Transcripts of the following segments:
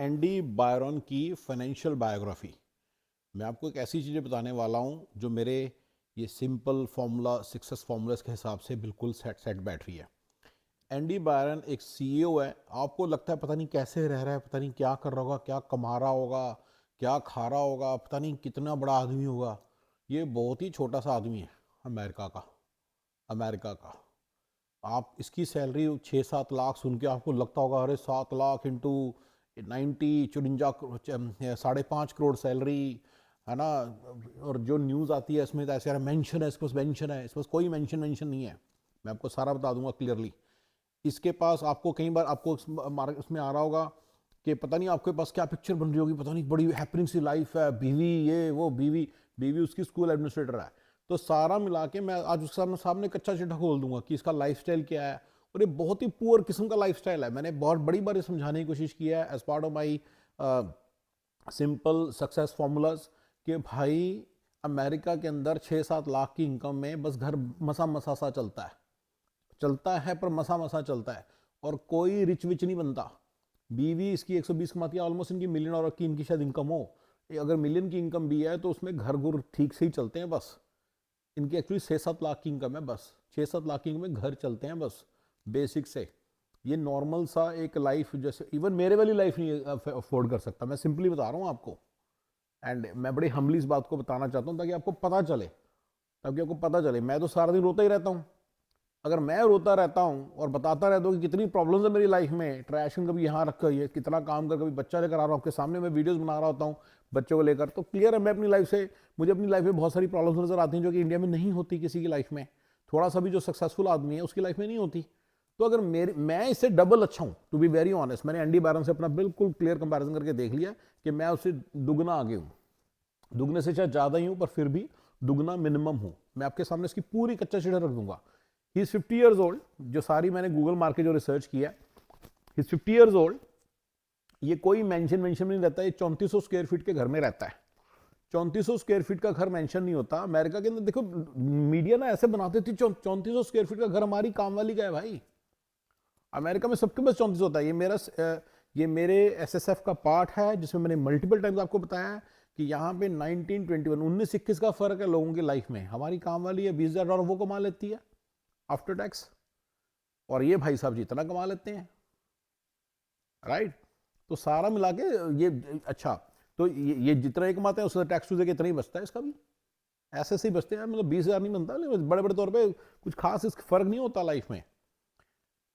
Andy Byron की financial biography. मैं आपको एक ऐसी चीज़ें बताने वाला हूँ जो मेरे ये सिंपल फार्मूला सक्सेस फार्मूलाज के हिसाब से बिल्कुल सेट सेट बैठ रही है। एंडी बायरन एक सीईओ है। आपको लगता है पता नहीं कैसे रह रहा है, पता नहीं क्या कर रहा होगा, क्या कमा रहा होगा, क्या खा रहा होगा, पता नहीं कितना बड़ा आदमी होगा। ये बहुत ही छोटा सा आदमी है। अमेरिका का आप इसकी सैलरी 6-7 लाख सुन के आपको लगता होगा अरे 7 लाख इंटू 90 54 5.5 करोड़ सैलरी है ना। और जो न्यूज़ आती है इसमें तो ऐसे मेंशन है, इस पास मेंशन है, इस पास कोई मेंशन नहीं है। मैं आपको सारा बता दूंगा क्लियरली। इसके पास आपको कई बार आपको उसमें आ रहा होगा कि पता नहीं आपके पास क्या पिक्चर बन रही होगी, पता नहीं बड़ी हैपनिंग सी लाइफ है, बीवी ये वो, बीवी बीवी उसकी स्कूल एडमिनिस्ट्रेटर है। तो सारा मिला के मैं आज उसके सामने कच्चा चिट्ठा खोल दूंगा कि इसका लाइफस्टाइल क्या है। और ये बहुत ही पुअर किस्म का लाइफस्टाइल है। मैंने बहुत बड़ी बार समझाने की कोशिश की है as part of my simple success formulas कि भाई अमेरिका के अंदर 6-7 लाख की इनकम में बस घर मसा मसा सा चलता है पर मसा मसा चलता है और कोई रिच विच नहीं बनता। बीवी इसकी 120 कमाती है, ऑलमोस्ट इनकी मिलियन और की इनकी शायद इनकम हो। अगर मिलियन की इनकम भी है तो उसमें घर गुर ठीक से ही चलते हैं बस। इनकी एक्चुअली 6-7 लाख की इनकम है, बस 6-7 लाख की इनकम में घर चलते हैं बस बेसिक से। ये नॉर्मल सा एक लाइफ जैसे इवन मेरे वाली लाइफ नहीं अफोर्ड कर सकता। मैं सिंपली बता रहा हूँ आपको। एंड मैं बड़ी हम्बली इस बात को बताना चाहता हूँ ताकि आपको पता चले। मैं तो सारा दिन रोता ही रहता हूँ। अगर मैं रोता रहता हूँ और बताता रहता हूँ कि कितनी प्रॉब्लम्स है मेरी लाइफ में, ट्रैशन कभी यहाँ रख कर, ये कितना काम कर, कभी बच्चा लेकर आ रहा हूँ आपके सामने, मैं वीडियोस बना रहा होता हूँ बच्चों को लेकर, तो क्लियर है मैं अपनी लाइफ से, मुझे अपनी लाइफ में बहुत सारी प्रॉब्लम्स नजर आती हैं जो कि इंडिया में नहीं होती किसी की लाइफ में। थोड़ा सा भी जो सक्सेसफुल आदमी है उसकी लाइफ में नहीं होती। तो अगर मैं इससे डबल अच्छा हूँ, टू बी वेरी ऑनेस्ट, मैंने एंडी बायरन से अपना बिल्कुल क्लियर कंपैरिजन करके देख लिया कि मैं उससे दुगना आगे हूँ। दुगने से शायद ज़्यादा ही हूँ पर फिर भी दुगना मिनिमम हूँ। मैं आपके सामने इसकी पूरी कच्चा चिट्ठा रख दूंगा। He is 50 years old. जो सारी मैंने गूगल मार के जो रिसर्च किया, ही इज 50 ईयर्स ओल्ड। ये कोई मेंशन नहीं रहता। ये 3400 स्क्वायर फीट के घर में रहता है। 3400 स्क्वायर फीट का घर मेंशन नहीं होता अमेरिका के अंदर। देखो मीडिया ना ऐसे बनाते थे 3400 स्क्वायर फीट का घर हमारी काम वाली का है भाई। अमेरिका में सबके पास 34 होता है। ये मेरे एसएसएफ का पार्ट है जिसमें मैंने मल्टीपल टाइम्स आपको बताया कि यहाँ पे 19-21 का फर्क है लोगों की लाइफ में। हमारी काम वाली है $20,000 वो कमा लेती है आफ्टर टैक्स, और ये भाई साहब जी इतना कमा लेते हैं, राइट। तो सारा मिला के ये अच्छा, तो ये जितना ही कमाते हैं उससे टैक्स टू इतना ही बचता है। इसका भी ऐसे से ही बचते हैं, मतलब 20,000 नहीं बनता, बड़े बड़े तौर पे कुछ खास फर्क नहीं होता लाइफ में।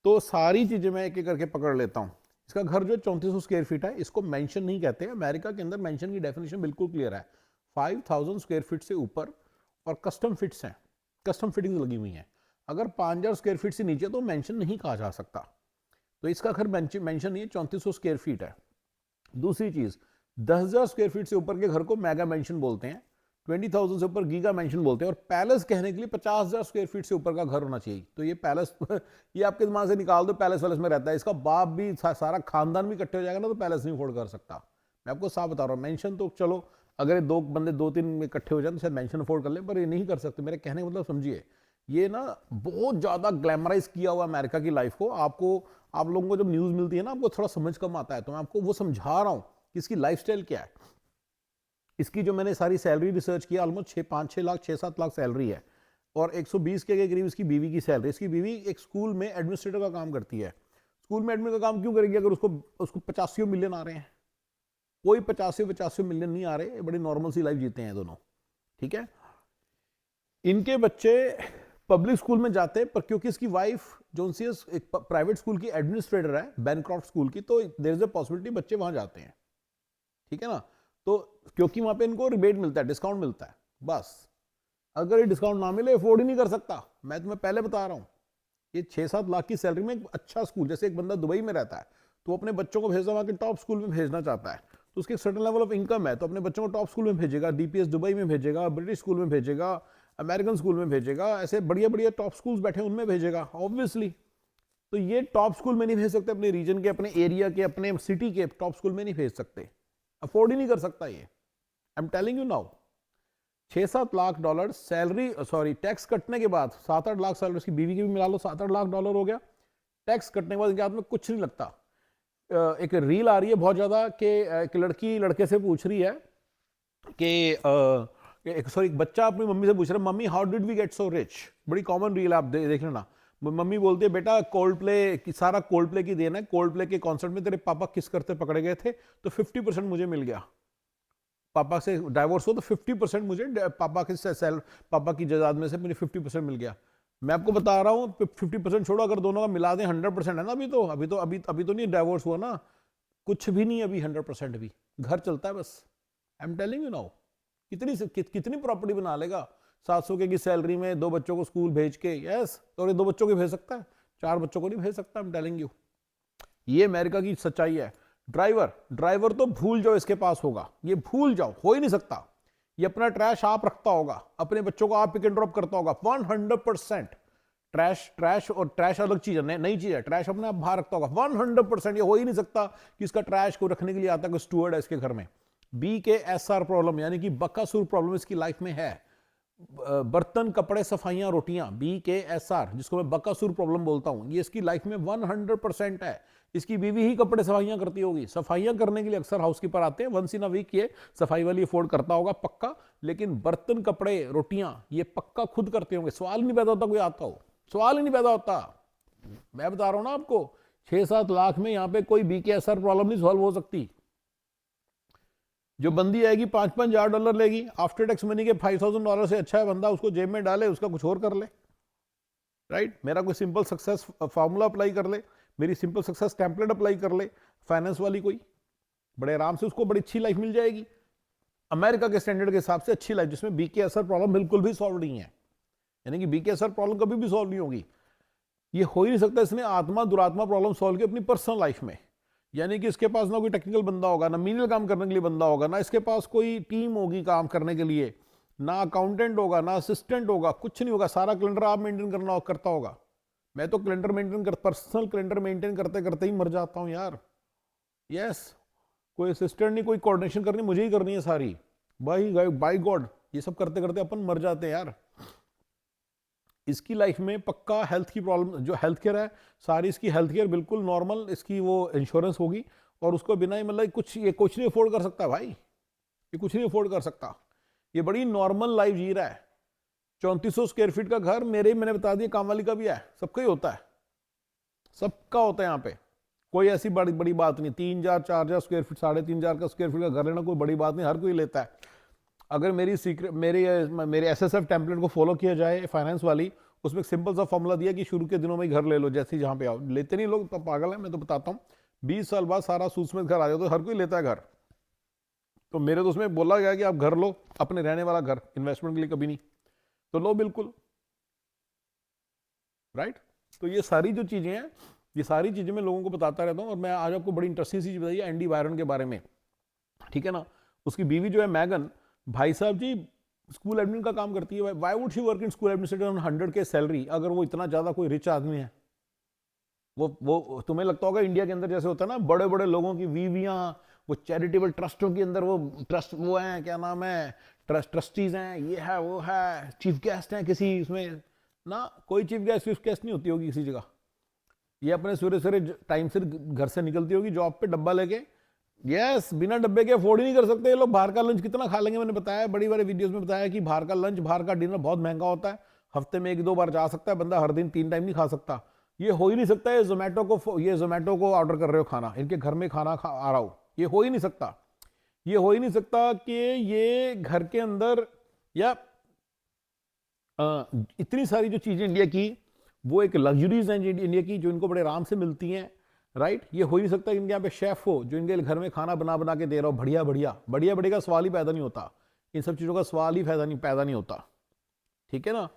तो सारी चीजें मैं एक एक करके पकड़ लेता हूँ। इसका घर जो 3400 स्क्वायर फीट है, इसको मेंशन नहीं कहते। अमेरिका के अंदर मेंशन की डेफिनेशन बिल्कुल क्लियर है, 5000 स्क्वायर फीट से ऊपर, और कस्टम फिट्स हैं, कस्टम फिटिंग्स लगी हुई हैं। अगर 5000 स्क्वायर फीट से नीचे तो मेंशन नहीं कहा जा सकता। तो इसका घर मेंशन नहीं है, 3400 स्क्वायर फीट है। दूसरी चीज, 10,000 स्क्वायर फीट से ऊपर के घर को मेगा मेंशन बोलते हैं, 20,000 से ऊपर गीगा मेंशन बोलते हैं, और पैलेस कहने के लिए 50,000 स्क्वायर फीट से ऊपर का घर होना चाहिए। तो ये पैलेस ये आपके दिमाग से निकाल दो, पैलेस वैलेस में रहता है, इसका बाप भी सारा खानदान भी इकट्ठे हो जाएगा ना तो पैलेस नहीं अफोर्ड कर सकता। मैं आपको साफ बता रहा हूँ। मेंशन तो चलो अगर दो बंदे 2-3 इकट्ठे हो जाए तो शायद मेंशन अफोर्ड कर ले, पर ये नहीं कर सकते। मेरे कहने का मतलब समझिए, ये ना बहुत ज्यादा ग्लैमराइज किया हुआ अमेरिका की लाइफ को। आप लोगों को जब न्यूज मिलती है ना, आपको थोड़ा समझ कम आता है, तो मैं आपको वो समझा रहा हूँ कि इसकी लाइफस्टाइल क्या है। इसकी जो मैंने सारी सैलरी रिसर्च किया, ऑलमोस्ट 5-6 लाख 6-7 लाख सैलरी है, और 120 के करीब इसकी बीवी की सैलरी। इसकी बीवी एक स्कूल में एडमिनिस्ट्रेटर का काम करती है। स्कूल में एडमिन का काम क्यों करेगी अगर उसको 85 मिलियन आ रहे हैं? कोई 85 मिलियन नहीं आ रहे, बड़ी नॉर्मल सी लाइफ जीते हैं दोनों, ठीक है। इनके बच्चे पब्लिक स्कूल में जाते हैं, पर क्योंकि इसकी वाइफ जो एक प्राइवेट स्कूल की एडमिनिस्ट्रेटर है, बैनक्रॉफ्ट स्कूल की, तो देयर इज अ पॉसिबिलिटी बच्चे वहां जाते हैं, ठीक है ना। तो क्योंकि वहां पे इनको रिबेट मिलता है, डिस्काउंट मिलता है, बस। अगर ये डिस्काउंट ना मिले, अफोर्ड ही नहीं कर सकता। मैं तुम्हें पहले बता रहा हूं, ये 6-7 लाख की सैलरी में एक अच्छा स्कूल, जैसे एक बंदा दुबई में रहता है तो अपने बच्चों को भेजना वहां के टॉप स्कूल में भेजना चाहता है, तो उसके सर्टेन लेवल ऑफ इनकम है, तो अपने बच्चों को टॉप स्कूल में भेजेगा, डीपीएस दुबई में भेजेगा, ब्रिटिश स्कूल में भेजेगा, अमेरिकन स्कूल में भेजेगा, ऐसे बढ़िया बढ़िया टॉप स्कूल्स बैठे उनमें भेजेगा ऑब्वियसली। तो ये टॉप स्कूल में नहीं भेज सकते, अपने रीजन के, अपने एरिया के, अपने सिटी के टॉप स्कूल में नहीं भेज सकते, अफोर्ड ही नहीं कर सकता ये। I am telling you now. 6-7 lakh dollar salary, sorry tax कटने के बाद 7-8 लाख सैलरी, उसकी बीवी की भी मिला लो, $7-8 लाख हो गया। टैक्स कटने के बाद इनके हाथ में कुछ नहीं लगता। एक रील आ रही है बहुत ज्यादा कि एक लड़की लड़के से पूछ रही है कि सॉरी एक बच्चा अपनी मम्मी से पूछ रहा है, mummy how did we get so rich. बड़ी कॉमन रील आप देख लेना। मम्मी बोलती है बेटा कोल्ड प्ले की, सारा कोल्ड प्ले की देन है, कोल्ड प्ले के कॉन्सर्ट में तेरे पापा किस करते पकड़े गए थे तो 50% मुझे मिल गया। पापा से डाइवोर्स हो तो 50% मुझे पापा की जायदाद में से मुझे 50% मिल गया। मैं आपको बता रहा हूँ 50% छोड़ो, अगर दोनों का मिला दें 100% है ना। अभी तो नहीं डाइवोर्स हुआ ना, कुछ भी नहीं अभी 100% भी, घर चलता है बस। I am telling you now. कितनी प्रॉपर्टी बना लेगा 700 की सैलरी में, 2 बच्चों को स्कूल भेज के। यस, और ये 2 बच्चों को भेज सकता है, 4 बच्चों को नहीं भेज सकता। आई एम टेलिंग यू, ये अमेरिका की सच्चाई है। ड्राइवर तो भूल जाओ इसके पास होगा, ये भूल जाओ, हो ही नहीं सकता। ये अपना ट्रैश आप रखता होगा, अपने बच्चों को आप पिक एंड ड्रॉप करता होगा 100%। ट्रैश और ट्रैश अलग चीज है, नई चीज है। ट्रैश अपने आप बाहर रखता होगा 100%। ये हो ही नहीं सकता कि इसका ट्रैश को रखने के लिए आता है कोई स्टूवर्ड है इसके घर में। BKSR प्रॉब्लम यानी कि बकासुर प्रॉब्लम इसकी लाइफ में है। बर्तन, कपड़े, सफाइयां, रोटियां, BKSR, जिसको मैं बकासुर प्रॉब्लम बोलता हूं, ये इसकी लाइफ में 100% है। इसकी बीवी ही कपड़े सफाइयां करती होगी। सफाइयां करने के लिए अक्सर हाउसकीपर आते हैं, वंस इन अ वीक ये सफाई वाली अफोर्ड करता होगा पक्का, लेकिन बर्तन, कपड़े, रोटियां ये पक्का खुद करते होंगे। सवाल नहीं पैदा होता कोई आता हो, सवाल ही नहीं पैदा होता। मैं बता रहा हूं ना आपको, 6-7 लाख में यहां पे कोई BKSR प्रॉब्लम नहीं सॉल्व हो सकती। जो बंदी आएगी $5,000 लेगी, आफ्टर टैक्स मनी के $5,000 से अच्छा है बंदा उसको जेब में डाले, उसका कुछ और कर ले। राइट, मेरा कोई सिंपल सक्सेस फार्मूला अप्लाई कर ले, मेरी सिंपल सक्सेस टेम्पलेट अप्लाई कर ले, फाइनेंस वाली कोई, बड़े आराम से उसको बड़ी अच्छी लाइफ मिल जाएगी, अमेरिका के स्टैंडर्ड के हिसाब से अच्छी लाइफ, जिसमें BKSR प्रॉब्लम बिल्कुल भी सॉल्व नहीं है। यानी कि BKSR प्रॉब्लम कभी भी सॉल्व नहीं होगी। ये हो ही नहीं सकता इसने आत्मा दुरात्मा प्रॉब्लम सॉल्व की अपनी पर्सनल लाइफ में। यानी कि इसके पास ना कोई टेक्निकल बंदा होगा, ना मीनियल काम करने के लिए बंदा होगा, ना इसके पास कोई टीम होगी काम करने के लिए, ना अकाउंटेंट होगा, ना असिस्टेंट होगा, कुछ नहीं होगा। सारा कैलेंडर आप मेंटेन करता होगा। मैं तो कैलेंडर पर्सनल कैलेंडर मेंटेन करते करते ही मर जाता हूं यार। यस, कोई असिस्टेंट नहीं, कोई कोऑर्डिनेशन करनी मुझे ही करनी है सारी। बाई गॉड, ये सब करते करते अपन मर जाते हैं यार। इसकी लाइफ में पक्का हेल्थ की प्रॉब्लम, जो हेल्थ केयर है सारी इसकी हेल्थ केयर बिल्कुल नॉर्मल, इसकी वो इंश्योरेंस होगी, और उसको बिना ही मतलब कुछ नहीं अफोर्ड कर सकता भाई, ये कुछ नहीं अफोर्ड कर सकता। ये बड़ी नॉर्मल लाइफ जी रहा है। 3400 स्क्वायर फीट का घर, मैंने बता दिया, काम वाली का भी है, सबका ही होता है, सबका होता है यहाँ पे। कोई ऐसी बड़ी बड़ी बात नहीं। 3,000 4,000 स्क्वायर फीट, 3,500 का स्क्वायर फीट का घर लेना कोई बड़ी बात नहीं, हर कोई लेता है। अगर मेरे SSF टेम्पलेट को फॉलो किया जाए फाइनेंस वाली, उसमें एक सिंपल सा फॉर्मूला दिया कि शुरू के दिनों में घर ले लो, जैसे जहां पे आओ। लेते नहीं लोग, तो पागल है। मैं तो बताता हूँ 20 साल बाद सारा सूद समेत घर आ जाए, तो हर कोई लेता है घर। तो मेरे तो उसमें बोला गया कि आप घर लो, अपने रहने वाला घर, इन्वेस्टमेंट के लिए कभी नहीं, तो लो बिल्कुल। राइट, तो ये सारी जो चीजें हैं, ये सारी चीजें मैं लोगों को बताता रहता हूँ। और मैं आज आपको बड़ी इंटरेस्टिंग सी चीज बताइए एंडी बायरन के बारे में, ठीक है ना। उसकी बीवी जो है मैगन, भाई साहब जी स्कूल एडमिन का काम करती है। Why would she work in school administrator on 100K salary, अगर वो इतना ज्यादा कोई रिच आदमी है। वो तुम्हें लगता होगा इंडिया के अंदर जैसे होता है ना, बड़े बड़े लोगों की बीवियां, वो चैरिटेबल ट्रस्टों के अंदर वो ट्रस्ट वो हैं, क्या नाम है, ट्रस्टीज हैं, ये है वो है, चीफ गेस्ट हैं किसी उसमें ना। कोई चीफ गेस्ट नहीं होती होगी किसी जगह। ये अपने सवेरे सवेरे टाइम से घर से निकलती होगी जॉब पे डब्बा लेके। यस, बिना डब्बे के अफोर्ड ही नहीं कर सकते ये लोग। बाहर का लंच कितना खा लेंगे, मैंने बताया बड़ी बड़ी वीडियोस में बताया कि बाहर का लंच, बाहर का डिनर बहुत महंगा होता है। हफ्ते में 1-2 बार जा सकता है बंदा, हर दिन 3 टाइम नहीं खा सकता। ये हो ही नहीं सकता। ये जोमेटो को ऑर्डर कर रहे हो खाना, इनके घर में खाना आ रहा हो, ये हो ही नहीं सकता। ये हो ही नहीं सकता कि ये घर के अंदर या इतनी सारी जो चीजें इंडिया की, वो एक लग्जरीज हैं इंडिया की, जो इनको बड़े आराम से मिलती हैं। राइट, ये हो ही नहीं सकता इनके यहाँ पे शेफ हो जो इनके घर में खाना बना बना के दे रहा हो, बढ़िया बढ़िया का सवाल ही पैदा नहीं होता। इन सब चीजों का सवाल ही पैदा नहीं होता, ठीक है ना।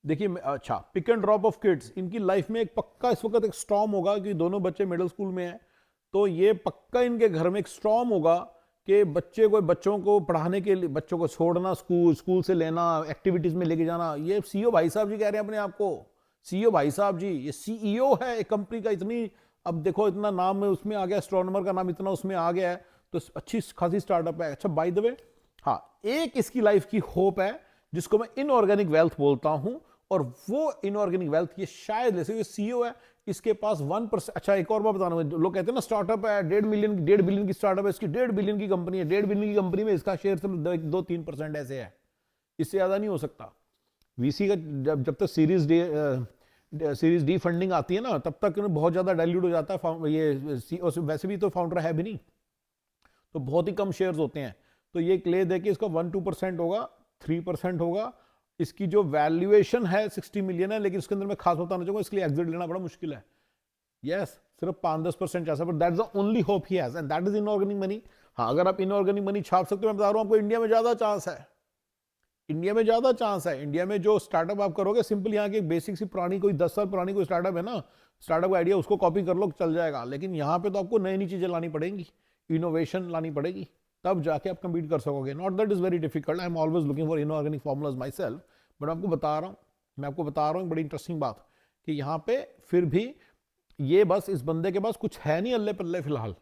देखिए, अच्छा, pick and drop off kids, इनकी लाइफ में एक पक्का इस वक्त एक स्टॉर्म होगा कि दोनों बच्चे मिडिल स्कूल में हैं, तो ये पक्का इनके घर में एक स्टॉर्म होगा कि बच्चों को पढ़ाने के लिए, बच्चों को छोड़ना स्कूल से लेना, एक्टिविटीज में लेके जाना। ये CEO भाई साहब जी कह रहे हैं अपने आप को, CEO भाई साहब जी, ये CEO है एक कंपनी का। इतनी, अब देखो इतना नाम उसमें आ गया, एस्ट्रोनॉमर का नाम इतना उसमें आ गया है, तो अच्छी खासी स्टार्टअप है। अच्छा, बाय द वे, हाँ, एक इसकी लाइफ की होप है जिसको मैं इनऑर्गेनिक वेल्थ बोलता हूं, और वो इनऑर्गेनिक वेल्थ ये शायद, जैसे ये CEO है, इसके पास 1%। अच्छा एक और बात बताना, लोग कहते हैं ना स्टार्टअप है 1.5 बिलियन की स्टार्टअप है, इसकी 1.5 बिलियन की कंपनी है, 1.5 बिलियन की कंपनी में इसका शेयर सिर्फ 2-3% ऐसे है, इससे ज्यादा नहीं हो सकता। वीसी का जब तक सीरीज डी फंडिंग आती है ना, तब तक बहुत ज्यादा डाइल्यूट हो जाता है ये, वैसे भी तो फाउंडर है भी नहीं, तो बहुत ही कम शेयर्स होते हैं। तो ये क्ले दे के इसका 1-2% होगा, 3% होगा। इसकी जो वैल्यूएशन है 60 मिलियन है, लेकिन उसके अंदर मैं खास बताना चाहूंगा इसके लिए एग्जिट लेना बड़ा मुश्किल है। यस सिर्फ 5-10% ऐसा, but that's the only hope he has, and that is inorganic money. हाँ अगर आप इनऑर्गेनिक मनी छाप सकते हो, मैं बता रहा हूं आपको इंडिया में ज्यादा चांस है, इंडिया में ज्यादा चांस है। इंडिया में जो स्टार्टअप आप करोगे, सिंपल यहाँ की एक बेसिक सी पुरानी कोई 10 साल पुरानी कोई स्टार्टअप है ना, स्टार्टअप आइडिया उसको कॉपी कर लो चल जाएगा, लेकिन यहाँ पे तो आपको नई नई चीजें लानी पड़ेंगी, इनोवेशन लानी पड़ेगी, तब जाके आप कंपीट कर सकोगे। Not that is very difficult, I am always looking for inorganic formulas my self, but आपको बता रहा हूँ, मैं आपको बता रहा हूँ बड़ी इंटरेस्टिंग बात कि यहाँ पे फिर भी ये बस इस बंदे के पास कुछ है नहीं अल्ले पल्ले फिलहाल,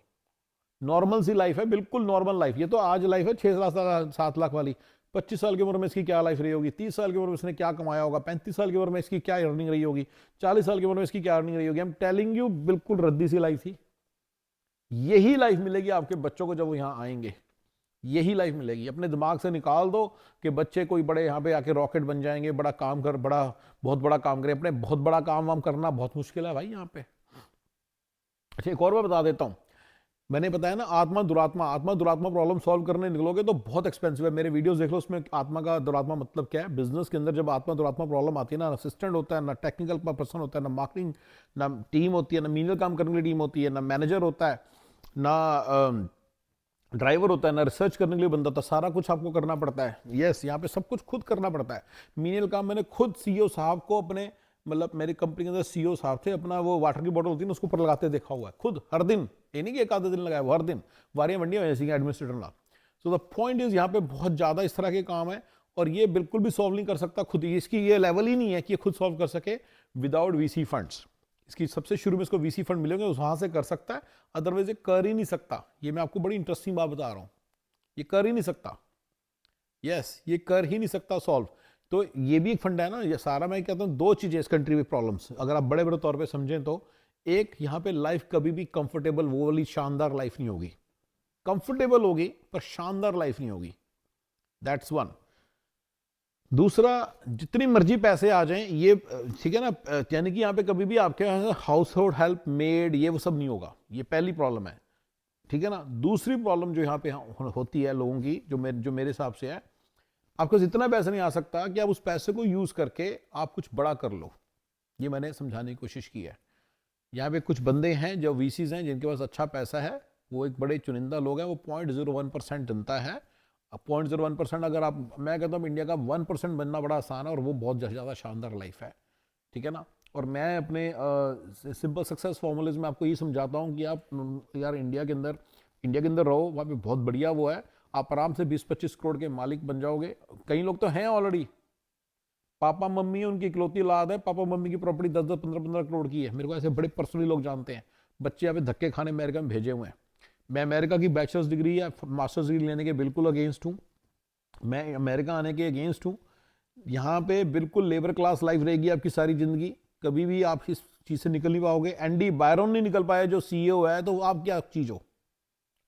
नॉर्मल सी लाइफ है, बिल्कुल नॉर्मल लाइफ। ये तो आज लाइफ है 6-7 लाख वाली, 25 साल की उम्र में इसकी क्या लाइफ रही होगी, 30 साल की उम्र में इसने क्या कमाया होगा, 35 साल की उम्र में इसकी क्या अर्निंग रही होगी, 40 साल की उम्र में इसकी क्या अर्निंग रही होगी। आई एम टेलिंग यू, बिल्कुल रद्दी सी लाइफ थी। यही लाइफ मिलेगी आपके बच्चों को जब वो यहाँ आएंगे, यही लाइफ मिलेगी। अपने दिमाग से निकाल दो कि बच्चे कोई बड़े यहाँ पे आके रॉकेट बन जाएंगे, बड़ा काम कर, बहुत बड़ा काम करें, अपने बहुत बड़ा काम वाम करना बहुत मुश्किल है भाई यहाँ पे। अच्छा एक और बात बता देता हूँ, मैंने बताया ना आत्मा दुरात्मा प्रॉब्लम सॉल्व करने निकलोगे तो बहुत एक्सपेंसिव है। मेरे वीडियोस देख लो, उसमें आत्मा का दुरात्मा मतलब क्या है। बिजनेस के अंदर जब आत्मा दुरात्मा प्रॉब्लम आती है ना, असिस्टेंट होता है, ना टेक्निकल पर्सन होता है, ना मार्केटिंग, ना टीम होती है, ना मीनियल काम करने की टीम होती है, ना मैनेजर होता है, ना ड्राइवर होता है, ना रिसर्च करने के लिए बंदा होता है, सारा कुछ आपको करना पड़ता है। यस यहाँ पे सब कुछ खुद करना पड़ता है। मीनियल काम मैंने खुद सीईओ साहब को अपने, मतलब मेरी कंपनी के अंदर सीईओ साहब थे, अपना वो वाटर की बोतल होती है ना उसको ऊपर लगाते देखा हुआ है खुद, हर दिन, ये नहीं कि एक आधे दिन लगाया, वो हर दिन वारियां मंडियां ऐसी एडमिनिस्ट्रेटर ना। सो द पॉइंट इज यहाँ पे बहुत ज्यादा इस तरह के काम है, और ये बिल्कुल भी सॉल्व नहीं कर सकता खुद ही, इसकी ये लेवल ही नहीं है कि ये खुद सॉल्व कर सके विदाउट वीसी फंड्स। इसकी सबसे शुरू में इसको वीसी फंड मिलेंगे, वहां से कर सकता है, अदरवाइज ये कर ही नहीं सकता। ये मैं आपको बड़ी इंटरेस्टिंग बात बता रहा हूं, ये कर ही नहीं सकता। यस ये कर ही नहीं सकता सॉल्व। तो ये भी एक फंड है ना, ये सारा मैं कहता हूँ दो चीजें इस कंट्री में प्रॉब्लम्स, अगर आप बड़े बड़े तौर पे समझें तो, एक यहाँ पे लाइफ कभी भी कंफर्टेबल वो वाली शानदार लाइफ नहीं होगी, कंफर्टेबल होगी पर शानदार लाइफ नहीं होगी, दैट्स वन। दूसरा, जितनी मर्जी पैसे आ जाएं, ये ठीक है ना, यानी कि यहाँ पे कभी भी आपके हाउस होल्ड हेल्प मेड ये वो सब नहीं होगा, ये पहली प्रॉब्लम है, ठीक है ना। दूसरी प्रॉब्लम जो यहाँ पे होती है लोगों की, जो मेरे हिसाब से है, आपको इतना पैसा नहीं आ सकता कि आप उस पैसे को यूज करके आप कुछ बड़ा कर लो। ये मैंने समझाने की कोशिश की है। यहाँ पे कुछ बंदे हैं जो वीसीज हैं जिनके पास अच्छा पैसा है, वो एक बड़े चुनिंदा लोग हैं, वो 0.01% जनता है। 0.01% अगर आप, मैं कहता हूँ इंडिया का 1% बनना बड़ा आसान है, और वो बहुत ज़्यादा शानदार लाइफ है, ठीक है ना। और मैं अपने सिंपल सक्सेस फॉर्मूलेज में आपको ये समझाता हूँ कि आप यार इंडिया के अंदर रहो, वहाँ पे बहुत बढ़िया वो है, आप आराम से 20-25 करोड़ के मालिक बन जाओगे। कई लोग तो हैं ऑलरेडी, पापा मम्मी उनकी इकलौती औलाद है, पापा मम्मी की प्रॉपर्टी 10-10, 15-15 करोड़ की है। मेरे को ऐसे बड़े पर्सनली लोग जानते हैं, बच्चे यहाँ पे धक्के खाने अमेरिका में भेजे हुए हैं। मैं अमेरिका की बैचलर्स डिग्री या मास्टर्स डिग्री लेने के बिल्कुल अगेंस्ट हूँ, मैं अमेरिका आने के अगेंस्ट हूँ। यहाँ पे बिल्कुल लेबर क्लास लाइफ रहेगी आपकी सारी जिंदगी, कभी भी आप इस चीज से निकल नहीं पाओगे। एंडी बायरन नहीं निकल पाया जो सीईओ है, तो आप क्या चीज हो,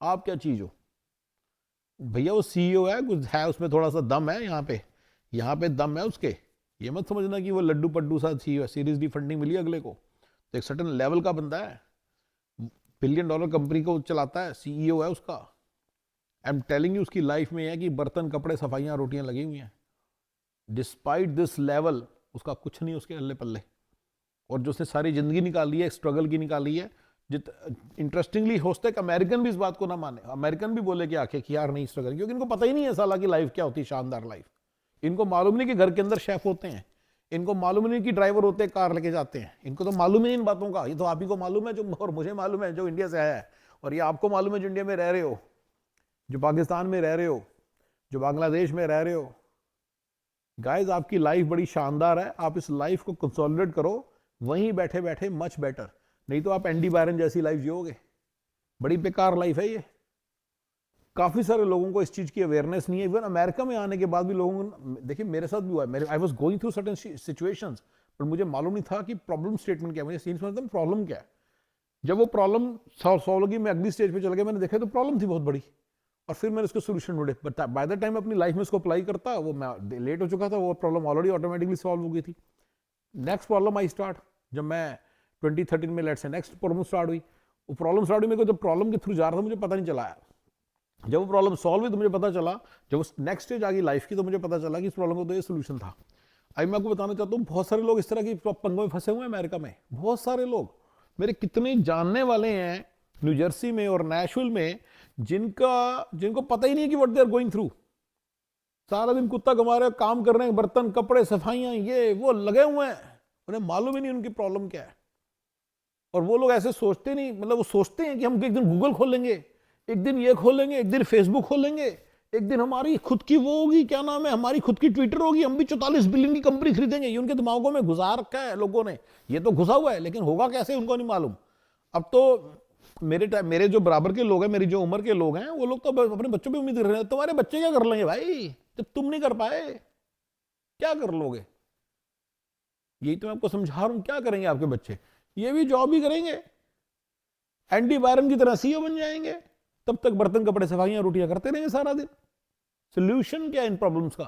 आप क्या चीज हो भैया, वो सीईओ है, कुछ है उसमें थोड़ा सा दम है, यहाँ पे दम है उसके। ये मत समझना कि वो लड्डू पड्डू सा सीईओ है, सीरीज डी फंडिंग मिली अगले को, तो एक सर्टेन लेवल का बंदा है, $1 बिलियन कंपनी को चलाता है, सीईओ है उसका। आई एम टेलिंग यू, उसकी लाइफ में है कि बर्तन कपड़े सफाइयाँ रोटियां लगी हुई हैं, डिस्पाइट दिस लेवल उसका कुछ नहीं उसके अल्ले पल्ले। और जो उसने सारी जिंदगी निकाली है, स्ट्रगल की निकाली है, इंटरेस्टिंगली हो सकता है कि अमेरिकन भी इस बात को ना माने, अमेरिकन भी बोले कि आंखें कि यार नहीं स्ट्रगल, क्योंकि इनको पता ही नहीं है साला की लाइफ क्या होती है, शानदार लाइफ। इनको मालूम नहीं कि घर के अंदर शेफ होते हैं, इनको मालूम नहीं कि ड्राइवर होते हैं, कार लेके जाते हैं, इनको तो मालूम ही इन बातों का। ये तो आप ही को मालूम है, जो और मुझे मालूम है जो इंडिया से आया है, और ये आपको मालूम है जो इंडिया में रह रहे हो, जो पाकिस्तान में रह रहे हो, जो बांग्लादेश में रह रहे हो। गाइस आपकी लाइफ बड़ी शानदार है, आप इस लाइफ को कंसोलिडेट करो वहीं बैठे बैठे, मच बेटर। नहीं तो आप एंडी बायरन जैसी लाइफ जियोगे, बड़ी बेकार लाइफ है ये। काफी सारे लोगों को इस चीज की अवेयरनेस नहीं है। इवन अमेरिका में आने के बाद भी लोगों को, देखिए मेरे साथ भी हुआ है, I was going through certain situations, but मुझे मालूम नहीं था कि प्रॉब्लम स्टेटमेंट क्या है, मुझे सीन समझता प्रॉब्लम क्या है। जब वो प्रॉब्लम सॉल्व होगी, मैं अगली स्टेज पे चल गया, मैंने देखा तो प्रॉब्लम थी बहुत बड़ी, और फिर मैंने उसको सोल्यूशन ढूंढे। बट बाय द टाइम अपनी लाइफ में उसको अप्लाई करता, वो मैं लेट हो चुका था, वो प्रॉब्लम ऑलरेडी ऑटोमेटिकली सॉल्व हो गई थी। नेक्स्ट प्रॉब्लम आई स्टार्ट, जब मैं 2013 में लेट से नेक्स्ट प्रॉब्लम स्टार्ट हुई। वो प्रॉब्लम स्टार्ट हुई, मेरे को जब प्रॉब्लम के थ्रू जा रहा था मुझे पता नहीं चला। जब वो प्रॉब्लम सॉल्व हुई तो मुझे पता चला, जब उस नेक्स्ट स्टेज आ गई लाइफ की, तो मुझे पता चला कि इस प्रॉब्लम का तो ये सोल्यूशन था। अभी मैं आपको बताना चाहता हूँ, बहुत सारे लोग इस तरह की पंगों में फंसे हुए हैं अमेरिका में। बहुत सारे लोग मेरे कितने जानने वाले हैं न्यू जर्सी में और नेशविल में, जिनको पता ही नहीं है कि what they are going through. सारा दिन कुत्ता कमा रहे, काम कर रहे हैं, बर्तन कपड़े सफाइयां ये वो लगे हुए हैं, उन्हें मालूम ही नहीं उनकी प्रॉब्लम क्या है। और वो लोग ऐसे सोचते नहीं, मतलब वो सोचते हैं कि हम एक दिन गूगल खोलेंगे, एक दिन ये खोलेंगे, एक दिन फेसबुक खोलेंगे, एक दिन हमारी खुद की वो होगी, क्या नाम है, हमारी खुद की ट्विटर होगी, हम भी 44 बिलियन की कंपनी खरीदेंगे। ये उनके दिमागों में घुसा रखा है लोगों ने, ये तो घुसा हुआ है, लेकिन होगा कैसे उनको नहीं मालूम। अब तो मेरे जो बराबर के लोग हैं, मेरी जो उम्र के लोग हैं, वो लोग तो अपने बच्चों पे उम्मीद कर रहे हैं, तुम्हारे बच्चे क्या कर लेंगे भाई, जब तुम नहीं कर पाए क्या कर लोगे। यही तो मैं आपको समझा रहा हूं, क्या करेंगे आपके बच्चे, ये भी जॉब ही करेंगे, एंडी बायरन की तरह सीईओ बन जाएंगे, तब तक बर्तन कपड़े सफाइयां रोटियां करते रहेंगे सारा दिन। सोल्यूशन क्या है इन प्रॉब्लम्स का?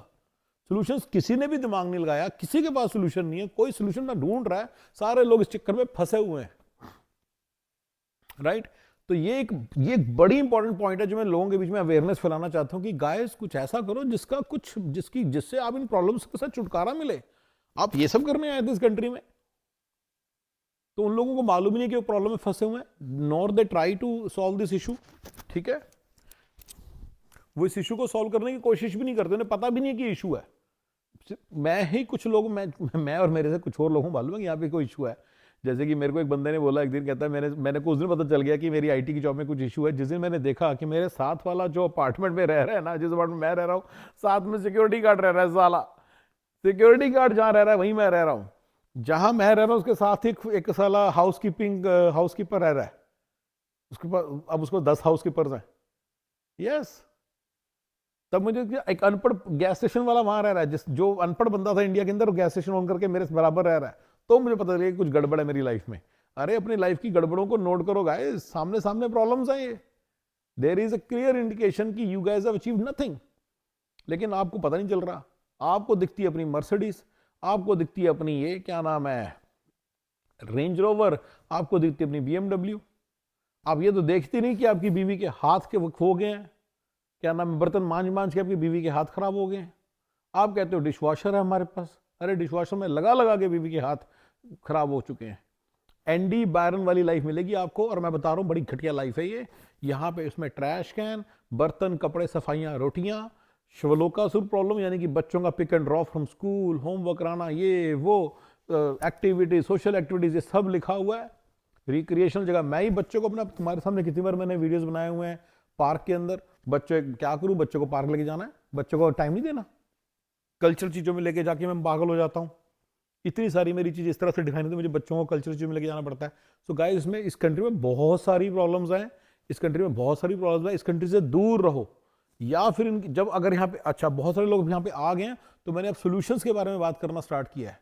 सोल्यूशन किसी ने भी दिमाग नहीं लगाया, किसी के पास सोल्यूशन नहीं है, कोई सोल्यूशन ना ढूंढ रहा है, सारे लोग इस चक्कर में फंसे हुए हैं, राइट। तो ये एक बड़ी इंपॉर्टेंट पॉइंट है जो मैं लोगों के बीच में अवेयरनेस फैलाना चाहता हूं कि गाइस कुछ ऐसा करो जिससे आप इन प्रॉब्लम्स के साथ छुटकारा मिले। आप ये सब करने आए थे इस कंट्री में, तो उन लोगों को मालूम ही नहीं कि वो प्रॉब्लम में फंसे हुए हैं, nor they try to solve this issue. ठीक है, वो इस इशू को सॉल्व करने की कोशिश भी नहीं करते, उन्हें पता भी नहीं कि इशू है। मैं ही कुछ लोग, मैं और मेरे से कुछ और लोगों को मालूम है कि यहाँ पे कोई इशू है। जैसे कि मेरे को एक बंदे ने बोला एक दिन, कहता है मैंने को उस दिन पता चल गया कि मेरी आईटी की जॉब में कुछ इशू है, जिस दिन मैंने देखा कि मेरे साथ वाला जो अपार्टमेंट में रह रहा है ना, जिस अपार्टमेंट में मैं रह रहा हूँ, साथ में सिक्योरिटी गार्ड रह रहा है, साला सिक्योरिटी गार्ड जहाँ रह रहा है वहीं मैं रह रहा हूँ, जहां मैं रह रहा हूँ उसके साथ ही एक साला हाउसकीपर रह रहा है, उसके पास अब उसको 10 हाउसकीपर्स हैं। यस, तब मुझे एक अनपढ़ गैस स्टेशन वाला वहां रह रहा है, जो अनपढ़ बंदा था इंडिया के अंदर, गैस स्टेशन ऑन करके मेरे बराबर रह रहा है, तो मुझे पता चला कुछ गड़बड़ है मेरी लाइफ में। अरे अपनी लाइफ की गड़बड़ों को नोट करो गाइस, सामने सामने प्रॉब्लम्स हैं ये, there is a clear indication कि you guys have achieved nothing, लेकिन आपको पता नहीं चल रहा। आपको दिखती है अपनी मर्सिडीज, आपको दिखती है अपनी ये क्या नाम है रेंज रोवर, आपको दिखती है अपनी BMW, आप ये तो देखते नहीं कि आपकी बीवी के हाथ के खो गए हैं, क्या नाम है, बर्तन मांझ मांझ के आपकी बीवी के हाथ खराब हो गए हैं। आप कहते हो डिश वॉशर है हमारे पास, अरे डिश वॉशर में लगा लगा के बीवी के हाथ खराब हो चुके हैं। एंडी बायरन वाली लाइफ मिलेगी आपको, और मैं बता रहा हूं बड़ी घटिया लाइफ है ये। यहाँ पे इसमें ट्रैश कैन, बर्तन कपड़े सफाइयां रोटियां, श्वलोकासुर प्रॉब्लम यानी कि बच्चों का pick and drop from school, homework कराना, ये वो एक्टिविटीज, सोशल एक्टिविटीज, ये सब लिखा हुआ है। रिक्रिएशनल जगह, मैं ही बच्चों को अपना, तुम्हारे सामने कितनी बार मैंने वीडियोस बनाए हुए हैं पार्क के अंदर, बच्चे क्या करूं, बच्चों को पार्क लेके जाना है, बच्चों को टाइम नहीं देना, कल्चरल चीजों में लेके जाके मैं पागल हो जाता हूं। इतनी सारी मेरी चीज इस तरह से डिफाइन होती है, मुझे बच्चों को कल्चरल चीजों में लेके जाना पड़ता है। सो गाइस, इसमें इस कंट्री में बहुत सारी प्रॉब्लम्स हैं, इस कंट्री में बहुत सारी प्रॉब्लम्स हैं, इस कंट्री से दूर रहो। या फिर जब अगर यहाँ पे, अच्छा बहुत सारे लोग यहाँ पे आ गए हैं, तो मैंने अब सोल्यूशंस के बारे में बात करना स्टार्ट किया है,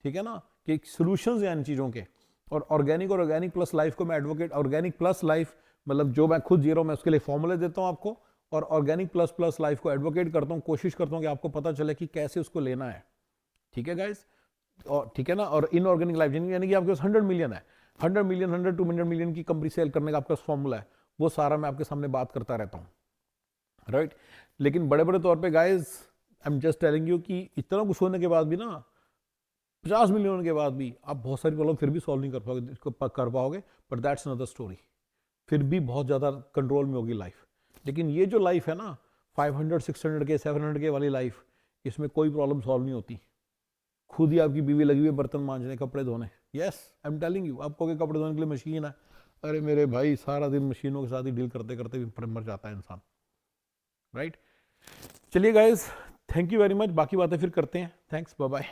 ठीक है ना, कि सोल्यूशंस हैं इन चीजों के। और ऑर्गेनिक प्लस लाइफ को मैं एडवोकेट, ऑर्गेनिक प्लस लाइफ मतलब जो मैं खुद जी रहा हूं, मैं उसके लिए फॉर्मूले देता हूं आपको, और ऑर्गेनिक प्लस लाइफ को एडवोकेट करता हूं, कोशिश करता हूं कि आपको पता चले कि कैसे उसको लेना है। ठीक है गाइस, और ठीक है ना। और इनऑर्गेनिक लाइफ यानी कि आपके पास 100 मिलियन है, 100 मिलियन 100 200 मिलियन की कंपनी सेल करने का आपका फॉर्मूला है, वो सारा मैं आपके सामने बात करता रहता हूँ, राइट। लेकिन बड़े बड़े तौर पे guys, I am just telling you कि इतना कुछ होने के बाद भी ना, 50 मिलियन के बाद भी आप बहुत सारी प्रॉब्लम फिर भी सॉल्व नहीं कर पाओगे, बट दैट्स अनदर स्टोरी। फिर भी बहुत ज़्यादा कंट्रोल में होगी लाइफ। लेकिन ये जो लाइफ है ना 500 600 के 700 के वाली लाइफ, इसमें कोई प्रॉब्लम सॉल्व नहीं होती। खुद ही आपकी बीवी लगी हुई है बर्तन मांजने, कपड़े धोने। Yes, I am telling you, आपको कपड़े धोने के लिए मशीन है, अरे मेरे भाई सारा दिन मशीनों के साथ ही डील करते करते भी मर जाता है इंसान, राइट। चलिए guys, thank you very much, बाकी बातें फिर करते हैं। Thanks, bye bye.